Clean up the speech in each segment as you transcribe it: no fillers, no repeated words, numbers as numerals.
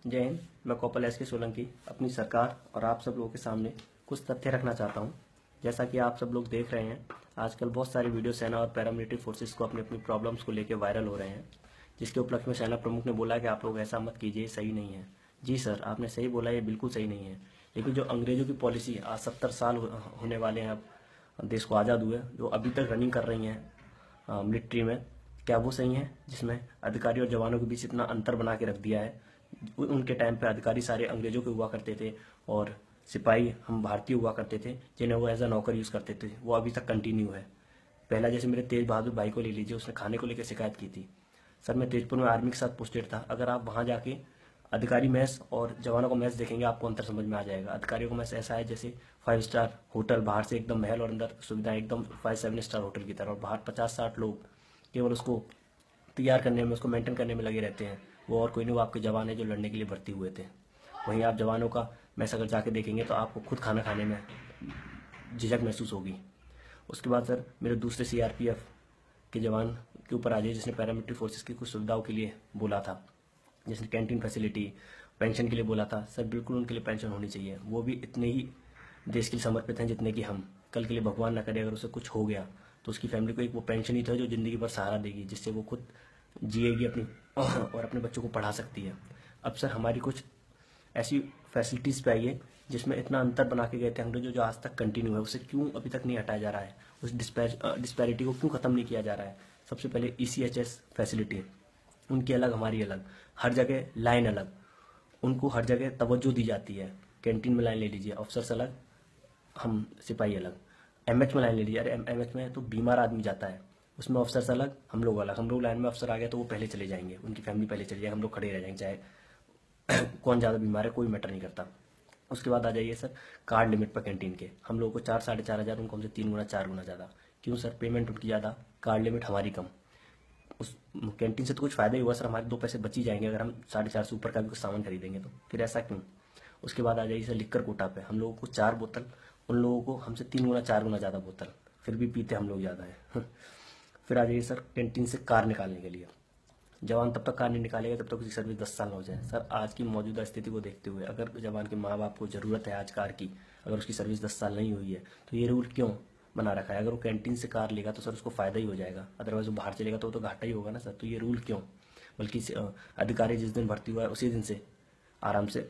जय हिंद। मैं कौपल एस के सोलंकी अपनी सरकार और आप सब लोगों के सामने कुछ तथ्य रखना चाहता हूं। जैसा कि आप सब लोग देख रहे हैं, आजकल बहुत सारी वीडियो सेना और पैरामिलिट्री फोर्सेस को अपनी अपनी प्रॉब्लम्स को लेकर वायरल हो रहे हैं, जिसके उपलक्ष्य में सेना प्रमुख ने बोला कि आप लोग ऐसा मत कीजिए, सही नहीं है। जी सर, आपने सही बोला, ये बिल्कुल सही नहीं है। लेकिन जो अंग्रेजों की पॉलिसी आज 70 साल होने वाले हैं, अब देश को आज़ाद हुए, जो अभी तक रनिंग कर रही हैं मिलिट्री में, क्या वो सही है? जिसमें अधिकारी और जवानों के बीच इतना अंतर बना के रख दिया है। उनके टाइम पे अधिकारी सारे अंग्रेजों के हुआ करते थे और सिपाही हम भारतीय हुआ करते थे, जिन्हें वो एज अ नौकर यूज़ करते थे। वो अभी तक कंटिन्यू है। पहला जैसे मेरे तेज बहादुर भाई को ले लीजिए, उसने खाने को लेकर शिकायत की थी। सर, मैं तेजपुर में आर्मी के साथ पोस्टेड था। अगर आप वहाँ जाके अधिकारी मैस और जवानों का मैस देखेंगे, आपको अंतर समझ में आ जाएगा। अधिकारियों का मैस ऐसा है जैसे 5 स्टार होटल, बाहर से एकदम महल और अंदर सुविधाएं एकदम 5-7 स्टार होटल की तरह, और बाहर 50-60 लोग केवल उसको तैयार करने में, उसको मेंटेन करने में लगे रहते हैं। वो और कोई नहीं, वो आपके जवान है जो लड़ने के लिए भर्ती हुए थे। वहीं आप जवानों का मैस अगर जाके देखेंगे तो आपको खुद खाना खाने में झिझक महसूस होगी। उसके बाद सर, मेरे दूसरे सीआरपीएफ के जवान के ऊपर आ जाइए, जिसने पैरामिलिट्री फोर्सेस की कुछ सुविधाओं के लिए बोला था, जिसने कैंटीन फैसिलिटी, पेंशन के लिए बोला था। सर, बिल्कुल उनके लिए पेंशन होनी चाहिए। वो भी इतने ही देश के लिए समर्पित हैं जितने कि हम। कल के लिए भगवान ना करे अगर उसे कुछ हो गया तो उसकी फैमिली को एक वो पेंशन ही था जो जिंदगी भर सहारा देगी, जिससे वो खुद जिएगी अपनी और अपने बच्चों को पढ़ा सकती है। अब सर, हमारी कुछ ऐसी फैसिलिटीज़ पे आइए जिसमें इतना अंतर बना के गए थे अंग्रेजों, जो आज तक कंटिन्यू है। उसे क्यों अभी तक नहीं हटाया जा रहा है? उस डिस्पैरिटी को क्यों ख़त्म नहीं किया जा रहा है? सबसे पहले ECHS फैसिलिटी, उनकी अलग हमारी अलग, हर जगह लाइन अलग, उनको हर जगह तवज्जो दी जाती है। कैंटीन में लाइन ले लीजिए, अफसर्स अलग, हम सिपाही अलग। MH में लाइन ले लीजिए, अरे MH में तो बीमार आदमी जाता है, उसमें अफसर्स अलग, हम लोग अलग। हम लोग लाइन में, अफसर आ गया तो वो पहले चले जाएंगे, उनकी फैमिली पहले चली जाएगी, हम लोग खड़े रह जाएंगे, चाहे कौन ज़्यादा बीमार है, कोई मैटर नहीं करता। उसके बाद आ जाइए सर, कार्ड लिमिट पर कैंटीन के, हम लोगों को 4-4.5 हज़ार, उनको हमसे 3 गुना 4 गुना ज़्यादा। क्यों सर? पेमेंट उनकी ज़्यादा, कार्ड लिमिट हमारी कम। उस कैंटीन से तो कुछ फ़ायदा ही हुआ सर, हमारे 2 पैसे बच ही जाएंगे अगर हम 4.5 से ऊपर का भी कुछ सामान खरीदेंगे तो। फिर ऐसा क्यों? उसके बाद आ जाइए सर, लिक्कर कोटा पे, हम लोगों को 4 बोतल, उन लोगों को हमसे 3 गुना 4 गुना ज़्यादा बोतल, फिर भी पीते हम लोग ज़्यादा है। फिर आ जाइए सर, कैंटीन से कार निकालने के लिए, जवान तब तक कार नहीं निकालेगा जब तक उसकी सर्विस 10 साल ना हो जाए। सर, आज की मौजूदा स्थिति को देखते हुए अगर जवान के माँ बाप को ज़रूरत है आज कार की, अगर उसकी सर्विस 10 साल नहीं हुई है, तो ये रूल क्यों बना रखा है? अगर वो कैंटीन से कार लेगा तो सर उसको फ़ायदा ही हो जाएगा, अदरवाइज वो बाहर चलेगा तो वो तो घाटा ही होगा ना सर। तो ये रूल क्यों? बल्कि अधिकारी जिस दिन भर्ती हुआ है उसी दिन से आराम से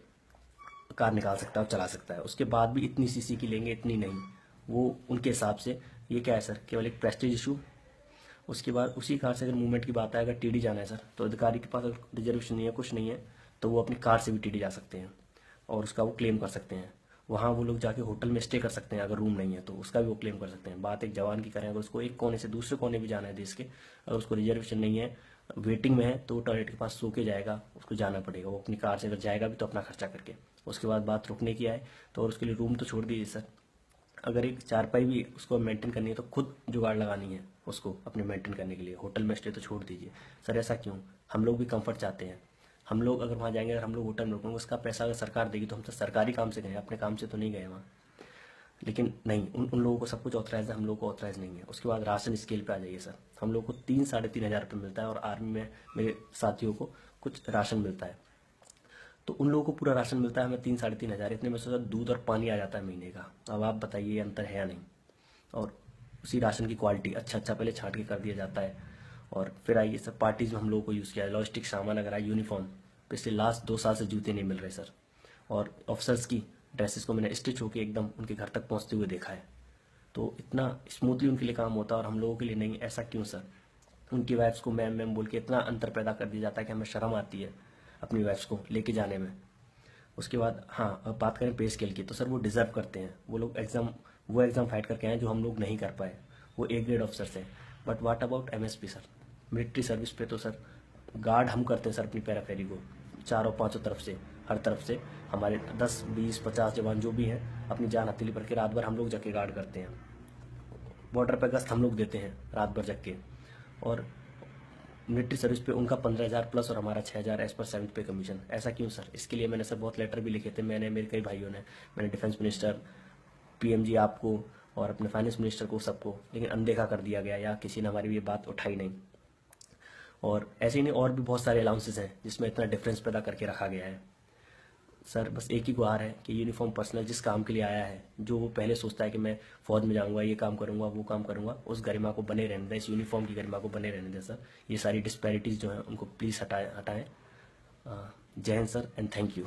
कार निकाल सकता है और चला सकता है। उसके बाद भी इतनी सीसी की लेंगे, इतनी नहीं, वो उनके हिसाब से। ये क्या है सर? केवल एक प्रेस्टीज इशू। उसके बाद उसी कार से अगर मूवमेंट की बात है, अगर टीडी जाना है सर, तो अधिकारी के पास अगर रिजर्वेशन नहीं है, कुछ नहीं है, तो वो अपनी कार से भी टीडी जा सकते हैं और उसका वो क्लेम कर सकते हैं। वहाँ वो लोग जाके होटल में स्टे कर सकते हैं, अगर रूम नहीं है तो उसका भी वो क्लेम कर सकते हैं। बात एक जवान की करें, अगर उसको एक कोने से दूसरे कोने भी जाना है देश के, अगर उसको रिजर्वेशन नहीं है, वेटिंग में है, तो वो टॉयलेट के पास सो के जाएगा, उसको जाना पड़ेगा। वो अपनी कार से अगर जाएगा भी तो अपना खर्चा करके। उसके बाद बात रुकने की आए तो, और उसके लिए रूम तो छोड़ दीजिए सर, अगर एक चारपाई भी उसको मेंटेन करनी है तो खुद जुगाड़ लगानी है उसको अपने मेंटेन करने के लिए। होटल में स्टे तो छोड़ दीजिए सर। ऐसा क्यों? हम लोग भी कंफर्ट चाहते हैं। हम लोग अगर वहाँ जाएंगे, अगर हम लोग होटल में रुकेंगे, उसका पैसा अगर सरकार देगी तो हम तो सरकारी काम से गए, अपने काम से तो नहीं गए वहाँ। लेकिन नहीं, उन लोगों को सब कुछ ऑथराइज है, हम लोग को ऑथराइज नहीं है। उसके बाद राशन स्केल पे आ जाइए सर, हम लोग को 3-3.5 हज़ार रुपये मिलता है और आर्मी में मेरे साथियों को कुछ राशन मिलता है। तो उन लोगों को पूरा राशन मिलता है, हमें 3-3.5 हज़ार। इतने में से दूध और पानी आ जाता है महीने का। अब आप बताइए ये अंतर है या नहीं? और उसी राशन की क्वालिटी अच्छा पहले छांट के कर दिया जाता है। और फिर आइए सर, पार्टीज में हम लोगों को यूज़ किया है, लॉजिस्टिक सामान अगर आए, यूनिफॉर्म, पिछले लास्ट 2 साल से जूते नहीं मिल रहे सर। और ऑफिसर्स की ड्रेसेस को मैंने स्टिच होके एकदम उनके घर तक पहुंचते हुए देखा है। तो इतना स्मूथली उनके लिए काम होता है और हम लोगों के लिए नहीं। ऐसा क्यों सर? उनकी वाइफ्स को मैम मैम बोल के इतना अंतर पैदा कर दिया जाता है कि हमें शर्म आती है अपनी वाइफ्स को लेके जाने में। उसके बाद हाँ, अब बात करें पे स्केल की, तो सर वो डिज़र्व करते हैं। वो लोग एग्ज़ाम फाइट करके आए जो हम लोग नहीं कर पाए। वो A ग्रेड ऑफिसर्स हैं। But what about MSP sir? Military service पे तो सर गार्ड हम करते हैं सर अपनी पैराफेरी को, चारों पांचों तरफ से, हर तरफ से। हमारे 10-20-50 जवान जो भी हैं अपनी जान हथेली पर के रात भर हम लोग जाके गार्ड करते हैं। बॉर्डर पर गश्त हम लोग देते हैं रात भर जग के। और मिलिट्री सर्विस पे उनका 15,000 प्लस और हमारा 6,000 एज पर 7th पे कमीशन। ऐसा क्यों सर? इसके लिए मैंने सर बहुत लेटर भी लिखे थे, मैंने, मेरे कई भाइयों ने, मैंने डिफेंस मिनिस्टर, PMG आपको और अपने फाइनेंस मिनिस्टर को, सबको, लेकिन अनदेखा कर दिया गया या किसी ने हमारी ये बात उठाई नहीं। और ऐसे ही नहीं, और भी बहुत सारे अलाउंसेस हैं जिसमें इतना डिफरेंस पैदा करके रखा गया है। सर बस एक ही गुहार है कि यूनिफॉर्म पर्सनल जिस काम के लिए आया है, जो वो पहले सोचता है कि मैं फौज में जाऊंगा, ये काम करूंगा, वो काम करूंगा, उस गरिमा को बने रहने दें, इस यूनिफॉर्म की गरिमा को बने रहने दें सर। ये सारी डिस्पैरिटीज़ जो हैं उनको प्लीज़ हटाएं। जय Hind sir and thank you.